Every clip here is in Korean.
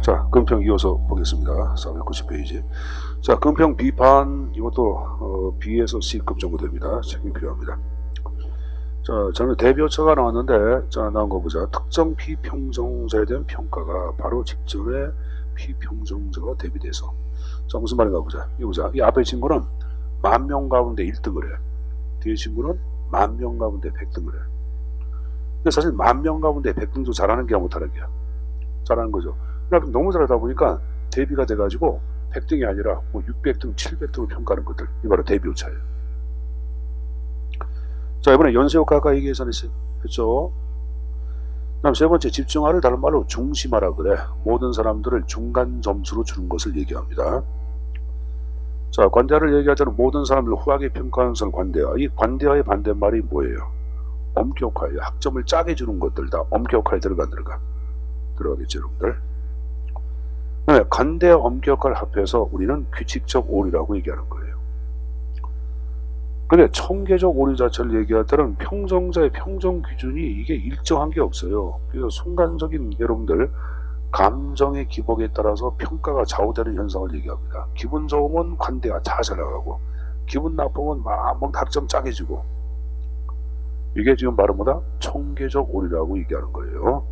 자, 근평 이어서 보겠습니다. 490페이지. 자, 근평 B판, 이것도 B에서 C급 정도 됩니다. 책이 필요합니다. 자, 저는 대비오차가 나왔는데, 자, 나온 거 보자. 특정 P평정자에 대한 평가가 바로 직전에 P평정자가 대비돼서. 자, 무슨 말인가 보자. 이거 보자. 이 앞에 친구는 10,000명 가운데 1등을 해. 뒤에 친구는 10,000명 가운데 100등을 해. 근데 사실 10,000명 가운데 100등도 잘하는 게야 못하는 게야. 잘하는 거죠. 그러니까 너무 잘하다 보니까 대비가 돼가지고 100등이 아니라 뭐 600등, 700등을 평가하는 것들. 이 바로 대비오차예요. 자, 이번에 연쇄효과 아까 얘기 계산했어요. 그렇죠? 다음 세 번째, 집중화를 다른 말로 중심화라 그래. 모든 사람들을 중간 점수로 주는 것을 얘기합니다. 자, 관대화를 얘기할 때는 모든 사람들을 후하게 평가하는 것을 관대화. 이 관대화의 반대말이 뭐예요? 엄격화예요. 학점을 짜게 주는 것들 다 엄격화에 들어가겠죠, 여러분들. 네, 관대와 엄격화를 합해서 우리는 규칙적 오류라고 얘기하는 거예요. 근데 청계적 오류 자체를 얘기할 때는 평정자의 평정 기준이 이게 일정한 게 없어요. 그래서 순간적인 여러분들 감정의 기복에 따라서 평가가 좌우되는 현상을 얘기합니다. 기분 좋으면 관대가 잘 나가고 기분 나쁘면 막 학점 짜게 주고, 이게 지금 바로 뭐다? 청계적 오류라고 얘기하는 거예요.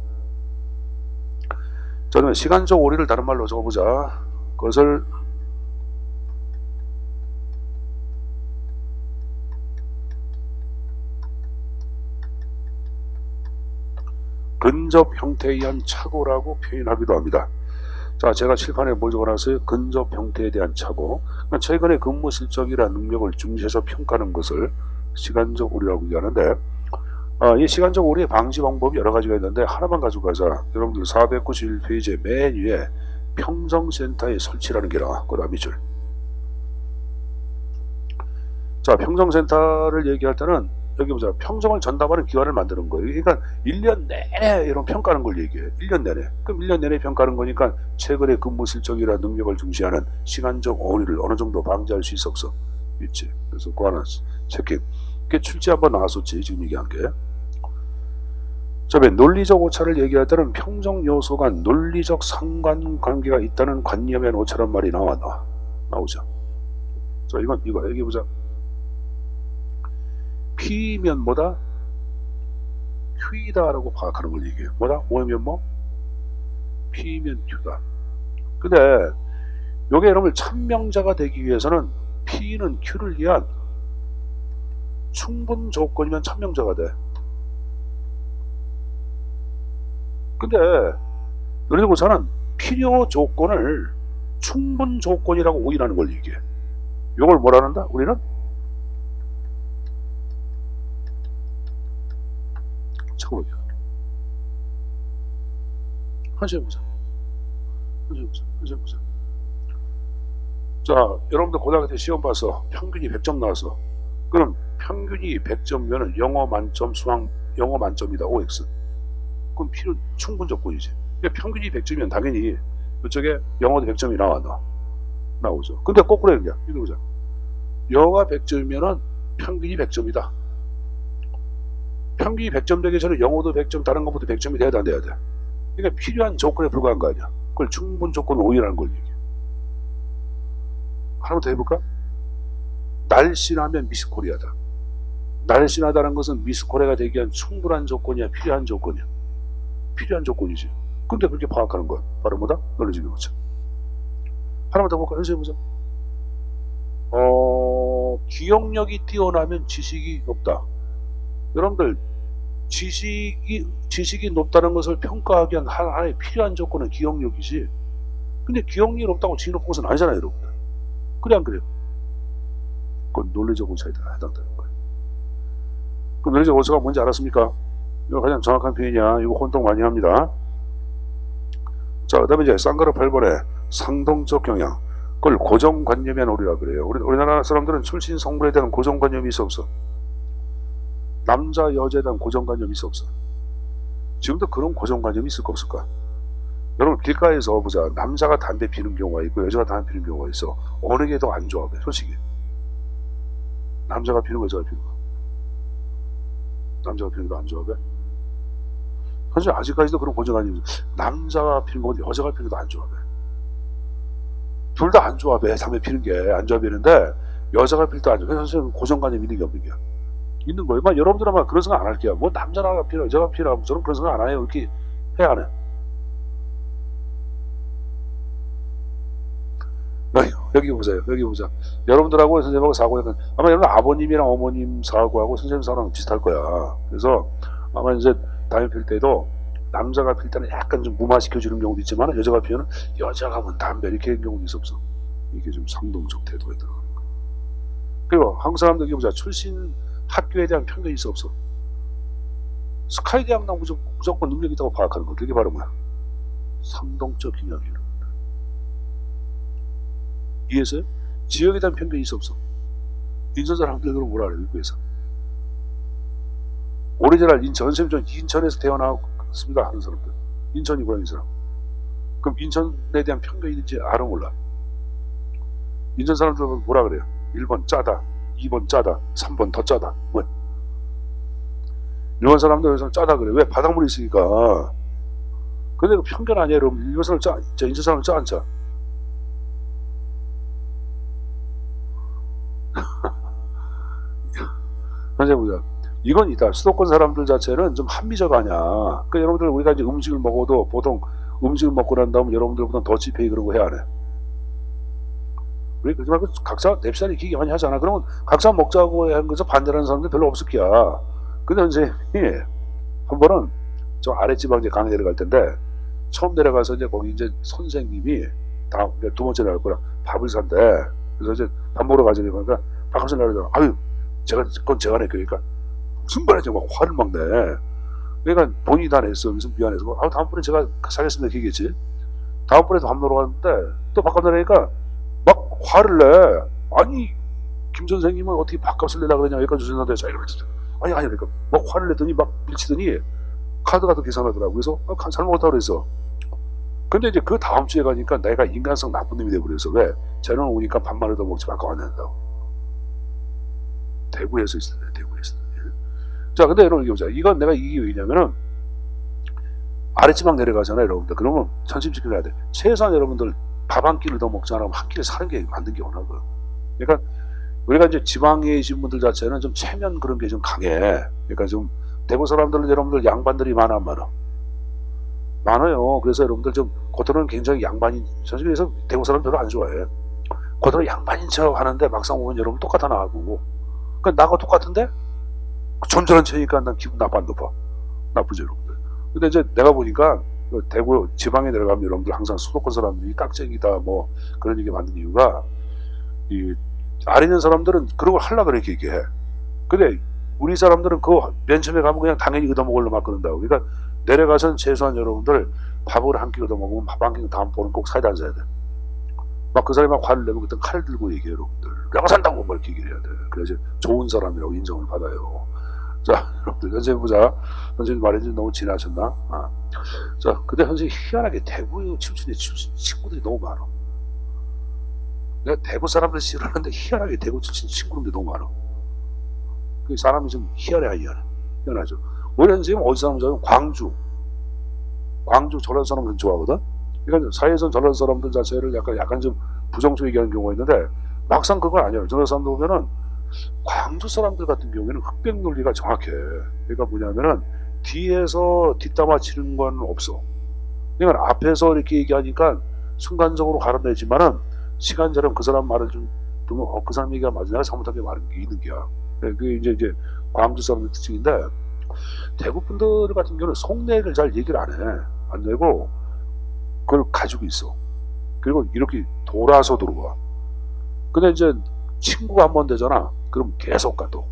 자, 그러면 시간적 오류를 다른 말로 적어보자. 그것을 근접 형태에 의한 착오라고 표현하기도 합니다. 자, 제가 칠판에 뭘 적어놨어요? 근접 형태에 대한 착오. 그러니까 최근에 근무 실적이라는 능력을 중시해서 평가하는 것을 시간적 오류라고 얘기하는데, 이 시간적 오류의 방지 방법이 여러 가지가 있는데 하나만 가지고 가자. 여러분들 491페이지의 맨 위에 평정센터의 설치라는 게 나와. 그 다음 밑줄. 자, 평정센터를 얘기할 때는 여기 보자. 평정을 전담하는 기관을 만드는 거예요. 그러니까 1년 내내 이런 평가하는 걸 얘기해요. 1년 내내. 그럼 1년 내내 평가하는 거니까 최근의 근무 실적이나 능력을 중시하는 시간적 오류를 어느 정도 방지할 수 있었어. 있지. 그래서 그거 하나 체킹. 그게 출제 한번 나왔었지. 지금 얘기한 게. 자, 논리적 오차를 얘기할 때는 평정 요소가 논리적 상관관계가 있다는 관념의 오차란 말이 나오죠. 자, 이거 여기 보자. P면 뭐다? Q이다라고 파악하는 걸 얘기해요. 뭐다? 뭐면 뭐? P면 Q다. 근데 요게 여러분 참명자가 되기 위해서는 P는 Q를 위한 충분 조건이면 참명자가 돼. 근데 논리고사는 필요 조건을 충분 조건이라고 오인하는 걸 얘기해. 요걸 뭐라는다? 우리는 잠깐만요. 한시 해보자. 자, 여러분들 고등학교 때 시험 봐서 평균이 100점 나왔어. 그럼 평균이 100점이면 영어 만점, 수학 영어 만점이다. OX. 그럼 필요 충분 조건이지. 그러니까 평균이 100점이면 당연히 그쪽에 영어도 100점이 나오죠. 근데 거꾸로 해야 돼. 이거 보자. 영어가 100점이면 평균이 100점이다. 평균이 100점 되기 전에 영어도 100점, 다른 것부터 100점이 돼야 돼. 그러니까 필요한 조건에 불과한 거 아니야. 그걸 충분 조건 오인하는 걸 얘기해. 하나만 더 해볼까? 날씬하면 미스코리아다. 날씬하다는 것은 미스코리아가 되기 위한 충분한 조건이야, 필요한 조건이야. 필요한 조건이지. 근데 그렇게 파악하는 건 바로 뭐다? 논리적 오차. 하나만 더 볼까? 연습해보자. 기억력이 뛰어나면 지식이 높다. 여러분들 지식이 높다는 것을 평가하기 위한 하나의 필요한 조건은 기억력이지. 근데 기억력이 높다고 지식이 높은 것은 아니잖아요, 여러분들. 그래 안 그래요? 그건 논리적 오차에 해당되는 거예요. 그 논리적 오차가 뭔지 알았습니까? 이거 가장 정확한 표현이야. 이거 혼동 많이 합니다. 자, 그 다음에 이제 쌍가루 8번에 상동적 경향. 그걸 고정관념의 오류라 그래요. 우리나라 사람들은 출신 성분에 대한 고정관념이 있어 없어? 남자 여자에 대한 고정관념이 있어 없어? 지금도 그런 고정관념이 있을까 없을까? 여러분 길가에서 보자. 남자가 담배 피는 경우가 있고 여자가 담배 피는 경우가 있어. 어느 게 더 안 좋아? 솔직히 남자가 피는 거, 여자가 피는 거. 남자가 피는 거 안 좋아? 사실 아직까지도 그런 고정관념이 남자가 피는 것보다 여자가 피는 게 더 안 조합해. 둘 다 안 조합해. 담배 피는 게 안 조합이는데 여자가 필 때 안 조합해. 사실 고정관념 있는 게 없는 게 있는 거예요. 여러분들 아마 그런 생각 안 할게요. 뭐 남자가 피라 여자가 피라 저는 그런 생각 안 해요. 이렇게 해 안 해? 여기 보세요. 여기 보자. 여러분들하고 선생님하고 사고 약간 아마 여러분 아버님이랑 어머님 사고하고 선생님 사고랑 비슷할 거야. 그래서 아마 이제 담배 필 때도 남자가 필 때는 약간 좀 무마시켜주는 경우도 있지만 여자가 피면 여자가 뭐 담배 이렇게 하는 경우도 있어 없어. 이게 좀 상동적 태도에 들어가는 거. 그리고 한국 사람들 여기 보자. 출신 학교에 대한 편견이 있어 없어. 스카이 대학 나오면 무조건 능력 있다고 파악하는 거. 그게 바로 뭐야? 상동적 기념이에요. 이해했어요? 지역에 대한 편견이 있어 없어. 인천 사람들 그럼 뭐라 그래요? 외국에서 오리지널 인천 선생님 전 인천에서 태어났습니다 하는 사람들 인천이 고향인 사람 그럼 인천에 대한 편견이 있는지 알아 몰라? 인천 사람들은 뭐라 그래요? 1번 짜다 2번 짜다 3번 더 짜다 왜? 일본 사람들은 짜다 그래. 왜? 바닷물이 있으니까. 근데 그 편견 아니에요 여러분. 일본 사람 인천 사람 짜 안 짜? 현재 보자. 이건 있다. 수도권 사람들 자체는 좀 합리적 아니야. 그러니까 여러분들 우리가 이제 음식을 먹어도 보통 음식을 먹고 난 다음 여러분들보다 더치페이 그런 거 해야 안 해? 우리 그러지 말고 각자 냅시다 이렇게 많이 하잖아. 그러면 각자 먹자고 한 거죠. 반대하는 사람들 별로 없을 거야. 근데 선생님이 한 번은 저 아랫지방 이제 강의 내려갈 텐데 처음 내려가서 이제 거기 이제 선생님이 다음 두 번째 나갈 거라 밥을 산대. 그래서 이제 밥 먹으러 가자 그러니까 박학생 나르잖아. 아유 그건 제가 내 그러니까 무슨 말이야 막 화를 막 내. 그러니까 본인이 다 냈어. 그래서 미안해서 아 다음번에 제가 사겠습니다 얘기했지. 다음번에도 밥 먹으러 갔는데 또 밥값 내니까 막 화를 내. 아니 김 선생님은 어떻게 밥값을 내려고 그러냐 여기까지 주셨는데 자 이러면서 아니 그러니까 막 화를 냈더니 막 밀치더니 카드 같은 계산하더라고. 그래서 잘 먹었다고 그랬어. 근데 이제 그 다음 주에 가니까 내가 인간성 나쁜 놈이 돼버려서 왜? 쟤는 오니까 밥만 얻어 먹지 말고 안 된다고. 대구에서 있었네. 대구에서. 자 근데 여러분 이거 보자. 이건 내가 이게 왜냐면은 아랫지방 내려가잖아요 여러분들. 그러면 전심지키를 해야 돼. 최소한 여러분들 밥 한 끼를 더 먹지 않으면 한 끼를 사는 게 만든 게 원하고요. 그러니까 우리가 이제 지방에 계신 분들 자체는 좀 체면 그런 게 좀 강해. 그러니까 좀 대구 사람들은 여러분들 양반들이 많아 안 많아? 많아요. 그래서 여러분들 좀 겉으로는 굉장히 양반인 사실 그래서 대구 사람 별로 안 좋아해. 겉으로 양반인 척 하는데 막상 보면 여러분 똑같아 나하고. 그러니까 나가 똑같은데 점잖은 체니까 난 기분 나빠 나쁘죠 여러분들. 근데 이제 내가 보니까 대구 지방에 내려가면 여러분들 항상 수도권 사람들이 깍쟁이다 뭐 그런 얘기 만든 이유가 이 아래 있는 사람들은 그런 걸 하려고 그렇게 얘기해. 근데 우리 사람들은 그거 맨 처음에 가면 그냥 당연히 얻어먹으려 막 그런다고. 그러니까 내려가서는 최소한 여러분들 밥을 한 끼 얻어먹으면 밥 한 끼는 다음번은 꼭 사이다 안 사야 돼. 막 그 사람이 막 화를 내면 그때 칼 들고 얘기해 여러분들. 내가 산다고 뭐 이렇게 얘기를 해야 돼. 그래야지 좋은 사람이라고 인정을 받아요. 자 여러분들 현재 보자. 선생님 말해준 너무 지나쳤나? 자 근데 선생님 희한하게 대구 출신의 친구들이 너무 많아. 내가 대구 사람들 싫어하는데 희한하게 대구 출신 친구들이 너무 많아. 그 사람이 좀 희한하죠. 오히려 선생님 어디 사람 좋아하면 광주 전라도 사람들 좋아하거든. 그러니까 사회에서 전라도 사람들 자체를 약간 좀 부정적으로 얘기하는 경우가 있는데 막상 그건 아니에요. 전라도 사람들 보면은 광주 사람들 같은 경우에는 흑백 논리가 정확해. 그러니까 뭐냐면은 뒤에서 뒷담화 치는 건 없어. 그러니까 앞에서 이렇게 얘기하니까 순간적으로 가려내지만은 시간처럼 그 사람 말을 좀 듣면 그 사람 얘기가 맞아. 내가 잘못한 게 많은 게 있는 게야. 그게 이제 광주 사람들 특징인데 대구 분들 같은 경우는 속내를 잘 얘기를 안 해. 안 내고 그걸 가지고 있어. 그리고 이렇게 돌아서 들어와. 근데 이제 친구가 한 번 되잖아. 그럼 계속 가 또.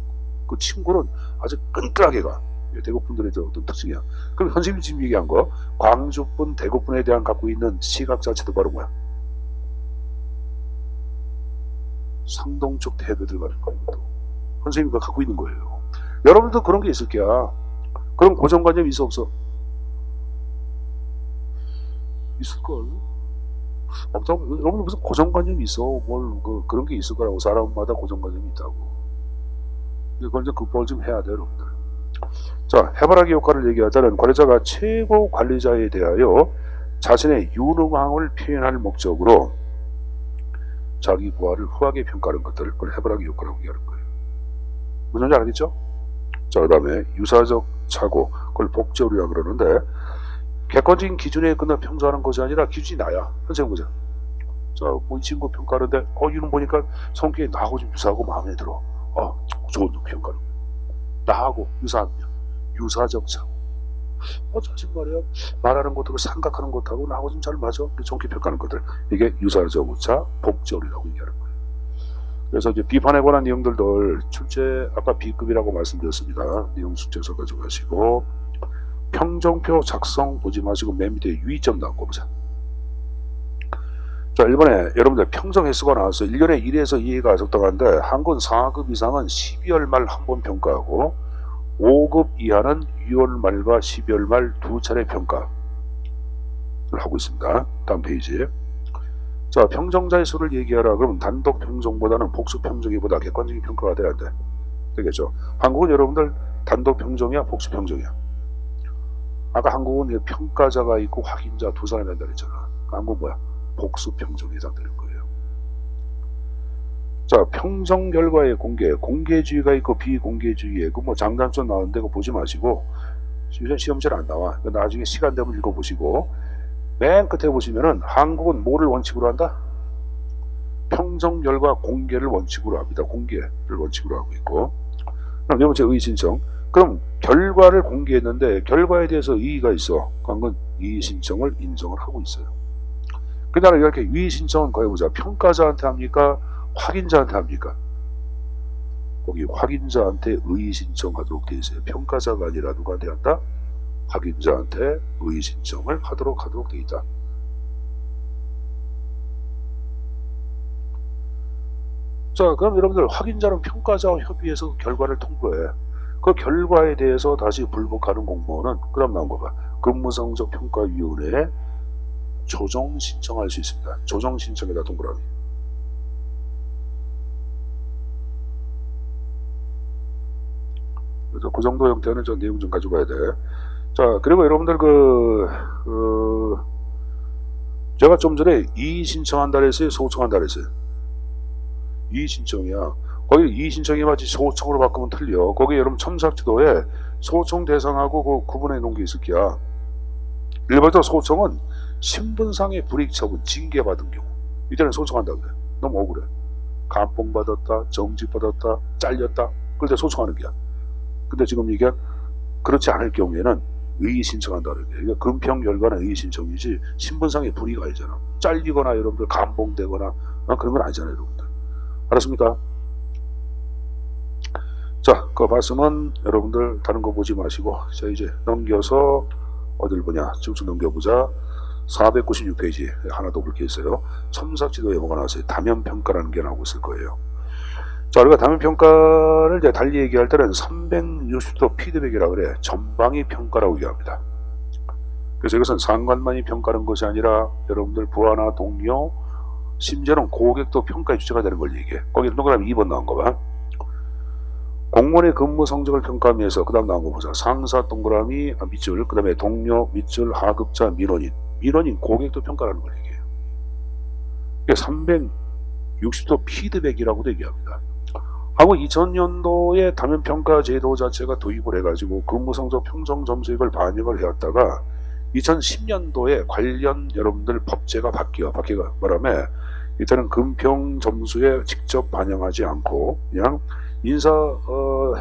그 친구는 아주 끈끈하게 가. 대구 분들의 어떤 특징이야. 그럼 선생님이 지금 얘기한 거 광주분, 대구분에 대한 갖고 있는 시각 자체도 바로 뭐야? 상동적 태도들 가지고 있는 것도 선생님이 갖고 있는 거예요. 여러분도 그런 게 있을 거야. 그런 고정관념이 있어 없어? 있을걸? 없다고. 여러분 무슨 고정관념이 있어? 그런 게 있을 거라고. 사람마다 고정관념이 있다고. 그걸 좀 극복을 좀 해야 돼 여러분들. 자, 해바라기 효과를 얘기할 때는 관리자가 최고 관리자에 대하여 자신의 유능함을 표현할 목적으로 자기 부하를 후하게 평가하는 것들을 그걸 해바라기 효과라고 얘기하는 거예요. 무슨 말 알겠죠? 자, 그 다음에 유사적 착오, 그걸 복제오류라고 그러는데, 객관적인 기준에 끝나 평가하는 것이 아니라 기준이 나야. 선생님 보자. 자, 뭐 이 친구 평가하는데, 이놈 보니까 성격이 나하고 좀 유사하고 마음에 들어. 좋은 놈 평가하는 거야. 나하고 유사하면 유사적 착오. 자식 말이야, 말하는 것하고 생각하는 것하고 나하고 좀 잘 맞아. 좋게 평가하는 것들. 이게 유사적 오차, 복제오류라고 얘기하는 거예요. 그래서 이제 비판에 관한 내용들을 출제 아까 B급이라고 말씀드렸습니다. 내용 숙제서 가져가시고 평정표 작성 보지 마시고 맨 밑에 유의점 나온 거 보자. 자, 일본에 여러분들 평정 횟수가 나와서 1년에 1에서 2회가 적당한데 한군 4급 이상은 12월 말 한 번 평가하고 5급 이하는 6월 말과 12월 말 두 차례 평가를 하고 있습니다. 다음 페이지. 자, 평정자의 수를 얘기하라. 그러면 단독 평정보다는 복수 평정이보다 객관적인 평가가 돼야 돼. 되겠죠? 한국은 여러분들 단독 평정이야, 복수 평정이야? 아까 한국은 평가자가 있고 확인자 두 사람이 한다 그랬잖아. 한국은 뭐야? 복수 평정에 해당되는 거예요. 자, 평정 결과의 공개주의가 있고 비공개주의에 그 뭐 장단점 나오는데 그거 보지 마시고 시험지는 안 나와. 나중에 시간 되면 읽어보시고 맨 끝에 보시면은 한국은 뭐를 원칙으로 한다? 평정 결과 공개를 원칙으로 합니다. 공개를 원칙으로 하고 있고. 그럼 네 번째 의의신청. 그럼 결과를 공개했는데 결과에 대해서 이의가 있어. 그건 이의신청을 인정을 하고 있어요. 그러나 이렇게 이의신청은 거기 보자. 평가자한테 합니까? 확인자한테 합니까? 거기 확인자한테 의의신청하도록 되어 있어요. 평가자가 아니라 누구한테 한다? 확인자한테 의의신청을 하도록 되어 있다. 자, 그럼 여러분들 확인자는 평가자와 협의해서 결과를 통보해. 그 결과에 대해서 다시 불복하는 공무원은 그럼 나온 거 봐. 근무성적 평가위원회에 조정 신청할 수 있습니다. 조정 신청에다 동그라미. 그래서 그 정도 형태는 저 내용 좀 가져가야 돼. 자, 그리고 여러분들 제가 좀 전에 이의 신청한다 그랬어요? 소청한다 그랬어요? 이의 신청이야. 거기 이의 신청이 마치 소청으로 바꾸면 틀려. 거기 여러분 첨삭지도에 소청 대상하고 그 구분해 놓은 게 있을 거야. 일반적으로 소청은 신분상의 불이익 처분, 징계받은 경우. 이때는 소청한다 그래. 너무 억울해. 감봉받았다, 정직받았다, 잘렸다. 그럴 때 소청하는 거야. 근데 지금 이게 그렇지 않을 경우에는 의의 신청한다는 게. 그러니까 금평 결과는 의의 신청이지 신분상의 불이익 아니잖아. 잘리거나 여러분들 감봉되거나 그런 건 아니잖아요, 여러분들. 알았습니까? 자, 그 말씀은 여러분들 다른 거 보지 마시고 자, 이제 넘겨서 어딜 보냐? 쭉쭉 넘겨보자. 496페이지 하나 더 볼 게 있어요. 첨삭지도에 뭐가 나왔어요? 다면평가라는 게 나오고 있을 거예요. 자, 우리가 다면평가를 이제 달리 얘기할 때는 360도 피드백이라고 그래. 전방위 평가라고 얘기합니다. 그래서 이것은 상관만이 평가하는 것이 아니라 여러분들 부하나 동료, 심지어는 고객도 평가의 주체가 되는 걸 얘기해. 거기 동그라미 2번 나온 거 봐. 공무원의 근무 성적을 평가하면서 그 다음 나온 거 보자. 상사 동그라미 밑줄, 그 다음에 동료 밑줄, 하급자 민원인. 민원인 고객도 평가하는 걸 얘기해요. 이게 360도 피드백이라고도 얘기합니다. 하고 2000년도에 다면평가 제도 자체가 도입을 해가지고 근무성적 평정 점수액을 반영을 해왔다가 2010년도에 관련 여러분들 법제가 바뀌어 바람에 이때는 금평 점수에 직접 반영하지 않고 그냥 인사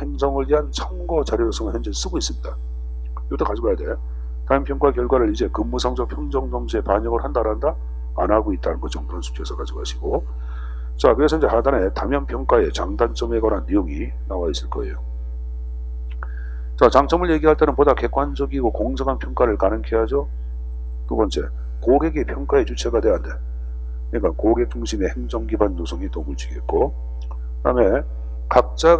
행정을 위한 참고 자료로서 현재 쓰고 있습니다. 이것도 가져가야 돼. 다면평가 결과를 이제 근무성적 평정 점수에 반영을 한다 안 하고 있다는 것 정도는 숙제에서 가져가시고. 자, 그래서 이제 하단에 다면평가의 장단점에 관한 내용이 나와 있을 거예요. 자, 장점을 얘기할 때는 보다 객관적이고 공정한 평가를 가능케 하죠. 두 번째, 고객의 평가의 주체가 돼야 돼. 그러니까 고객 중심의 행정 기반 구성이 도움을 주겠고, 그 다음에 각자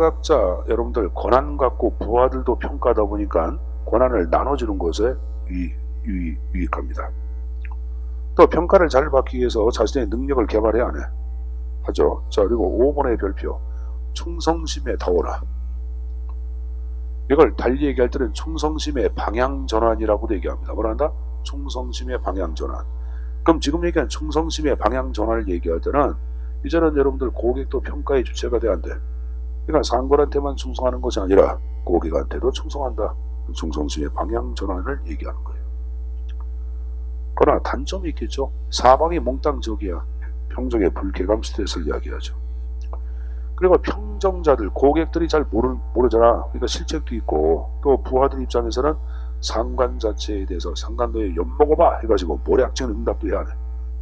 여러분들 권한 갖고 부하들도 평가하다 보니까 권한을 나눠주는 것에 유익합니다. 또 평가를 잘 받기 위해서 자신의 능력을 개발해야 하네. 하죠. 자, 그리고 5번의 별표, 충성심에 타오라. 이걸 달리 얘기할 때는 충성심의 방향 전환이라고도 얘기합니다. 뭐라 한다? 충성심의 방향 전환. 그럼 지금 얘기한 충성심의 방향 전환을 얘기할 때는 이제는 여러분들 고객도 평가의 주체가 돼야 한대. 그러니까 상관한테만 충성하는 것이 아니라 고객한테도 충성한다. 충성심의 방향 전환을 얘기하는 거예요. 그러나 단점이 있겠죠. 사방이 몽땅 적이야. 평정의 불쾌감 스트레스를 이야기하죠. 그리고 평정자들, 고객들이 잘 모르잖아. 그러니까 실책도 있고, 또 부하들 입장에서는 상관 자체에 대해서 상관도에 엿먹어봐 해가지고 모략적인 응답도 해야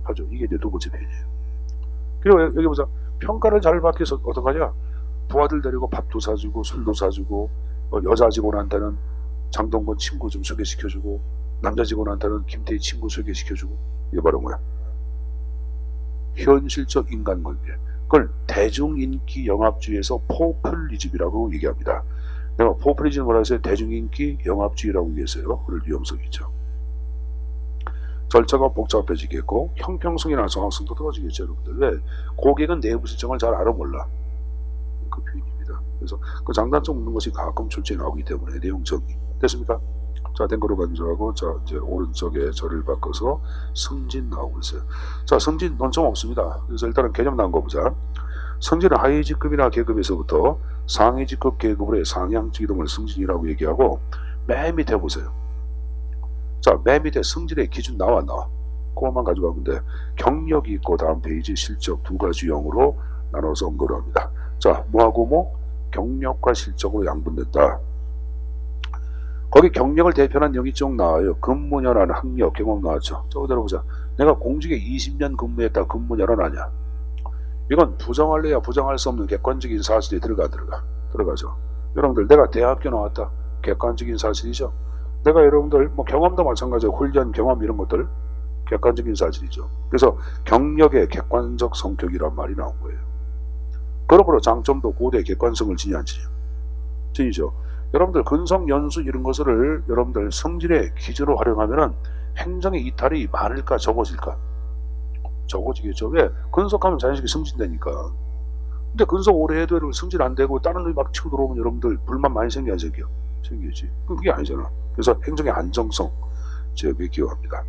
하죠. 이게 이제 두 번째 페이지예요. 그리고 여기 보자. 평가를 잘 받기 위해서 어떡하냐? 부하들 데리고 밥도 사주고 술도 사주고, 여자 직원한테는 장동건 친구 좀 소개시켜주고, 남자 직원한테는 김태희 친구 소개시켜주고. 이게 바로 뭐야? 현실적 인간관계. 그걸 대중인기 영합주의에서 포퓰리즘이라고 얘기합니다. 내가 포퓰리즘 뭐라 했어요? 대중인기 영합주의라고 얘기했어요. 그럴 위험성이 있죠. 절차가 복잡해지겠고 형평성이나 정확성도 떨어지겠죠. 여러분들. 왜? 고객은 내부 실정을 잘 알아 몰라. 그 표현입니다. 그래서 그 장단점 없는 것이 가끔 출제에 나오기 때문에 내용 정리 됐습니까? 자, 된 거로 간주하고, 자, 이제 오른쪽에 절을 바꿔서 승진 나오고 있어요. 자, 승진 논점 없습니다. 그래서 일단은 개념 나온 거 보자. 승진은 하위 직급이나 계급에서부터 상위 직급 계급으로의 상향적 이동을 승진이라고 얘기하고, 맨 밑에 보세요. 자, 맨 밑에 승진의 기준 나와. 그것만 가져가면 돼. 경력이 있고 다음 페이지 실적 두 가지 유형으로 나눠서 언급을 합니다. 자, 뭐하고 뭐? 경력과 실적으로 양분된다. 거기 경력을 대표하는 영이 쭉 나와요. 근무년한 학력, 경험 나왔죠. 저거 들어보자. 내가 공직에 20년 근무했다. 근무년은 아니야. 이건 부정할래야 부정할 수 없는 객관적인 사실이 들어가죠. 여러분들 내가 대학교 나왔다. 객관적인 사실이죠. 내가 여러분들 뭐 경험도 마찬가지고 훈련 경험 이런 것들 객관적인 사실이죠. 그래서 경력의 객관적 성격이란 말이 나온 거예요. 그러므로 장점도 고대 객관성을 지니죠. 여러분들 근성 연수 이런 것을 여러분들 성질의 기준으로 활용하면은 행정의 이탈이 많을까 적어질까? 적어지겠죠. 왜? 근속하면 자연스럽게 승진되니까. 근데 근속 오래 해도 승진 안 되고 다른 놈이 막 치고 들어오면 여러분들 불만 많이 생겨 안 생겨? 생기지. 그게 아니잖아. 그래서 행정의 안정성 제어에 기여합니다.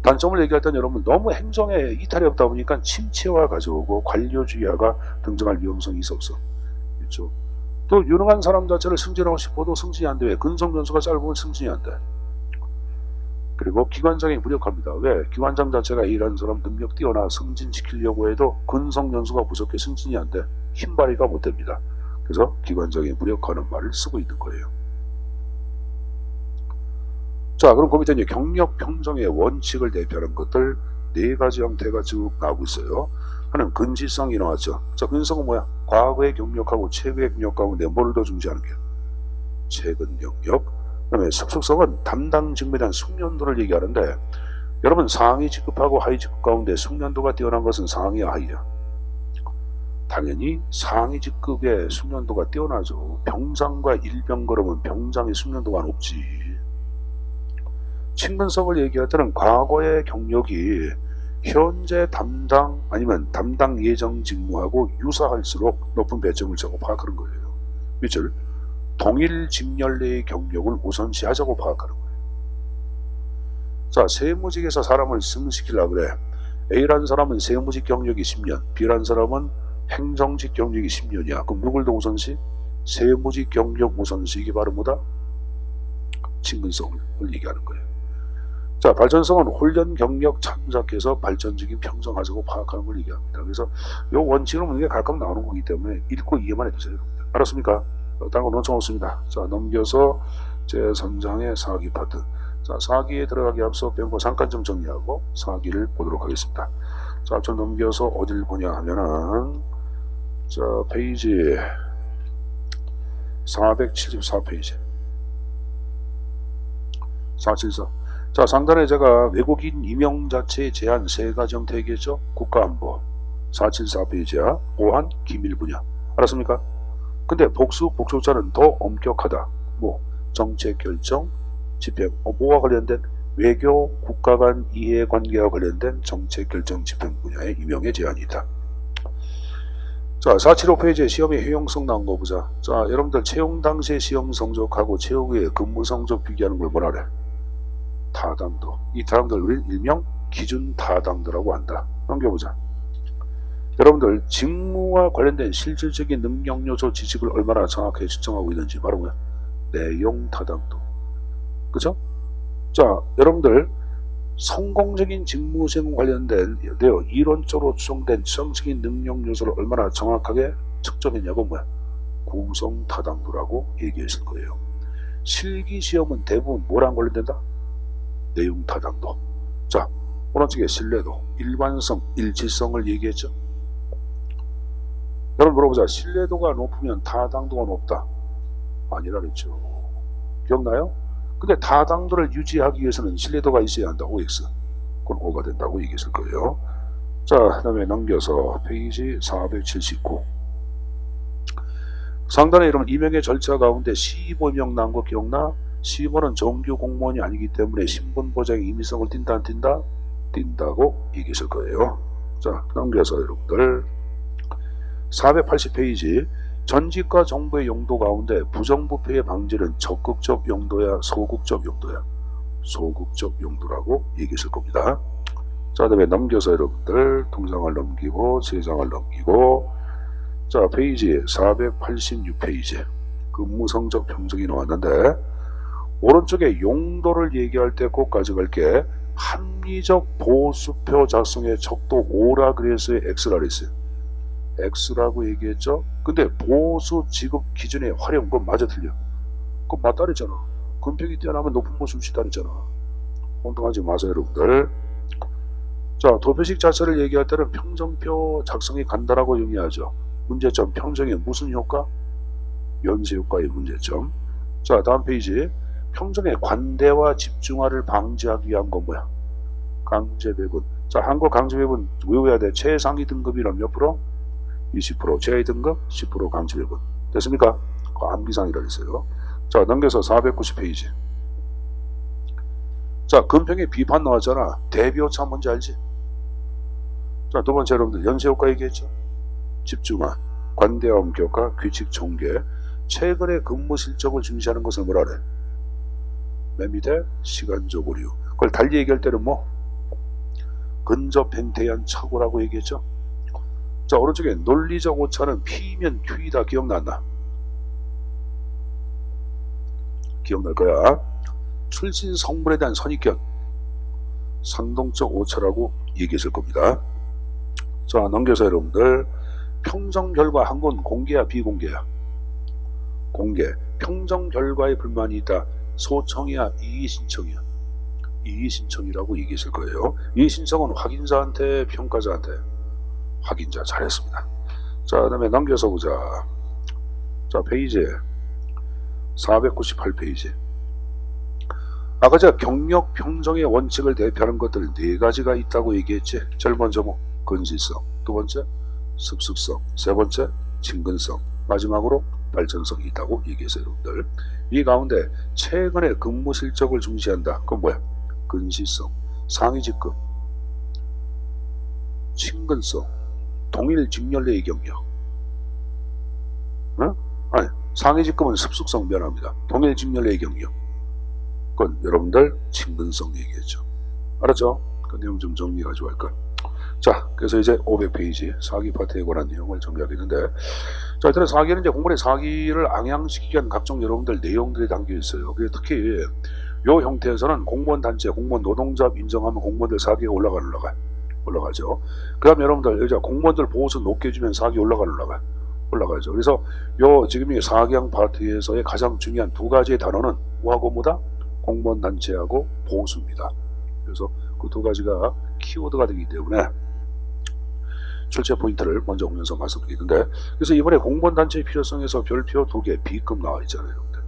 단점을 얘기할 때는 여러분 너무 행정에 이탈이 없다 보니까 침체화 가져오고 관료주의화가 등장할 위험성이 있었어. 그렇죠? 또 유능한 사람 자체를 승진하고 싶어도 승진이 안 돼. 왜? 근속 연수가 짧으면 승진이 안 돼. 그리고 기관장이 무력합니다. 왜? 기관장 자체가 일하는 사람 능력 뛰어나 승진시키려고 해도 근속 연수가 부족해 승진이 안 돼. 힘발휘가 못 됩니다. 그래서 기관장이 무력하는 말을 쓰고 있는 거예요. 자, 그럼 그 밑에 이제 경력 평정의 원칙을 대표하는 것들 네 가지 형태가 쭉 나오고 있어요. 하나는 근시성이 나왔죠. 자, 근성은 뭐야? 과거의 경력하고 최근의 경력 가운데 뭘 더 중시하는 게? 최근 경력. 그 다음에 속성은 담당 직무에 대한 숙련도를 얘기하는데, 여러분 상위 직급하고 하위 직급 가운데 숙련도가 뛰어난 것은 상위야 하위야? 당연히 상위 직급의 숙련도가 뛰어나죠. 병장과 일병 그러면 병장의 숙련도가 높지. 친근성을 얘기할 때는 과거의 경력이 현재 담당 아니면 담당 예정 직무하고 유사할수록 높은 배점을 적어 파악하는 거예요. 밑줄 동일 직렬 내의 경력을 우선시하자고 파악하는 거예요. 자, 세무직에서 사람을 승진시키려고 그래. A라는 사람은 세무직 경력이 10년, B라는 사람은 행정직 경력이 10년이야. 그럼 누굴 더 우선시? 세무직 경력 우선시. 이게 바로 뭐다? 친근성을 얘기하는 거예요. 자, 발전성은 훈련 경력 참작해서 발전적인 평정하자고 파악하는 걸 얘기합니다. 그래서 이 원칙은 이게 가끔 나오는 거기 때문에 읽고 이해만 해주세요. 알았습니까? 다른 건 원칙 없습니다. 자, 넘겨서 제3장의 사기 파트. 자, 사기에 들어가기 앞서 배운 거 잠깐 좀 정리하고 사기를 보도록 하겠습니다. 자, 앞서 넘겨서 어딜 보냐 하면은 자, 페이지 474페이지 474. 자, 상단에 제가 외국인 임용 자체의 제한 세 가지 형태 얘기했죠. 국가안보 474페이지야. 보안 기밀 분야. 알았습니까? 근데 복수자는 더 엄격하다. 뭐 정책 결정 집행. 뭐와 관련된? 외교 국가 간 이해관계와 관련된 정책 결정 집행 분야의 임용의 제한이 있다. 자, 475페이지에 시험의 효용성 나온 거 보자. 자, 여러분들 채용 당시의 시험 성적하고 채용 후에 근무 성적 비교하는 걸 뭐라 그래? 타당도. 이 타당도를 우리 일명 기준 타당도라고 한다. 넘겨보자. 여러분들 직무와 관련된 실질적인 능력 요소 지식을 얼마나 정확하게 측정하고 있는지 바로 뭐야? 내용 타당도. 그죠? 자, 여러분들 성공적인 직무 수행 관련된 이론적으로 추정된 추정적인 능력 요소를 얼마나 정확하게 측정했냐고 뭐야? 구성 타당도라고 얘기했을 거예요. 실기 시험은 대부분 뭐랑 관련된다? 내용 타당도. 자, 오른쪽에 신뢰도, 일관성, 일치성을 얘기했죠. 여러분 물어보자. 신뢰도가 높으면 타당도가 높다. 아니라 그랬죠. 기억나요? 근데 타당도를 유지하기 위해서는 신뢰도가 있어야 한다. OX. 그건 O가 된다고 얘기했을 거예요. 자, 그 다음에 넘겨서 페이지 479. 상단에 여러분 임용의 절차 가운데 시범명 나온 거 기억나? 시범은 정규 공무원이 아니기 때문에 신분 보장의 임의성을 띈다 안 띈다? 띈다고 얘기했을 거예요. 자, 넘겨서 여러분들 480페이지 전직과 정부의 용도 가운데 부정부패의 방지는 적극적 용도야 소극적 용도야? 소극적 용도라고 얘기했을 겁니다. 자, 그 다음에 넘겨서 여러분들 동상을 넘기고 3장을 넘기고 자, 페이지 486페이지 근무성적 평정이 나왔는데 오른쪽에 용도를 얘기할 때 꼭 가져갈게. 합리적 보수표 작성의 척도 오라 그래서의 X라 그랬어요. X라고 얘기했죠. 근데 보수 지급 기준의 활용 그건 맞아 틀려? 그건 맞다 그랬잖아. 근평이 뛰어나면 높은 보수 줍시다 그랬잖아. 혼동하지 마세요 여러분들. 자, 도표식 자체를 얘기할 때는 평정표 작성이 간단하고 용이하죠. 문제점 평정의 무슨 효과? 연쇄 효과의 문제점. 자, 다음 페이지 평정의 관대와 집중화를 방지하기 위한 건 뭐야? 강제배분. 자, 한국 강제배분 외워야 돼. 최상위 등급이란 몇 프로? 20%, 최하위 등급 10% 강제배분. 됐습니까? 암기상이라 했어요. 자, 넘겨서 490페이지. 자, 근평의 비판 나왔잖아. 대비오차 뭔지 알지? 자, 두 번째 여러분들 연쇄효과 얘기했죠. 집중화, 관대와 엄격화, 규칙 총계. 최근의 근무 실적을 중시하는 것을 뭐라 그래? 맨 밑에 시간적 오류. 그걸 달리 얘기할 때는 뭐? 근접 행태한 착오라고 얘기했죠. 자, 오른쪽에 논리적 오차는 P면 Q이다. 기억난다? 기억날 거야. 출신 성분에 대한 선입견 상동적 오차라고 얘기했을 겁니다. 자, 넘겨서 여러분들 평정 결과 한 건 공개야 비공개야? 공개. 평정 결과에 불만이 있다. 소청이야 이의신청이야? 이의신청이라고 얘기했을 거예요. 이의신청은 확인자한테 평가자한테? 확인자. 잘했습니다. 자, 그 다음에 넘겨서 보자. 자, 페이지 498페이지. 아까 제가 경력 평정의 원칙을 대표하는 것들 4가지가 있다고 얘기했지. 제일 먼저 뭐 근시성, 두 번째 습득성, 세 번째 친근성, 마지막으로 발전성이 있다고 얘기했어요. 여러분들 이 가운데 최근에 근무 실적을 중시한다. 그건 뭐야? 근시성, 상위직급, 친근성, 동일 직렬내의 경력. 어? 아니, 상위직급은 습득성 면합니다. 동일 직렬내의 경력. 그건 여러분들 친근성 얘기했죠. 알았죠? 그 내용 좀 정리해가지고 할까. 자, 그래서 이제 500페이지 사기 파트에 관한 내용을 정리하겠는데, 자, 일단 사기는 이제 공무원의 사기를 ang양시키기 위한 각종 여러분들 내용들이 담겨 있어요. 그래서 특히 요 형태에서는 공무원 단체, 공무원 노동조합 인정하면 공무원들 사기가 올라가죠. 그 다음에 여러분들 이제 공무원들 보호수 높게 해주면 사기 올라가죠. 그래서 요 지금 이 사기형 파트에서의 가장 중요한 2가지의 단어는 뭐하고 뭐다? 공무원 단체하고 보수입니다. 그래서 그 2가지가 키워드가 되기 때문에 출제 포인트를 먼저 보면서 말씀드리는데, 그래서 이번에 공무원 단체의 필요성에서 별표 2개 B급 나와 있잖아요. 여러분들.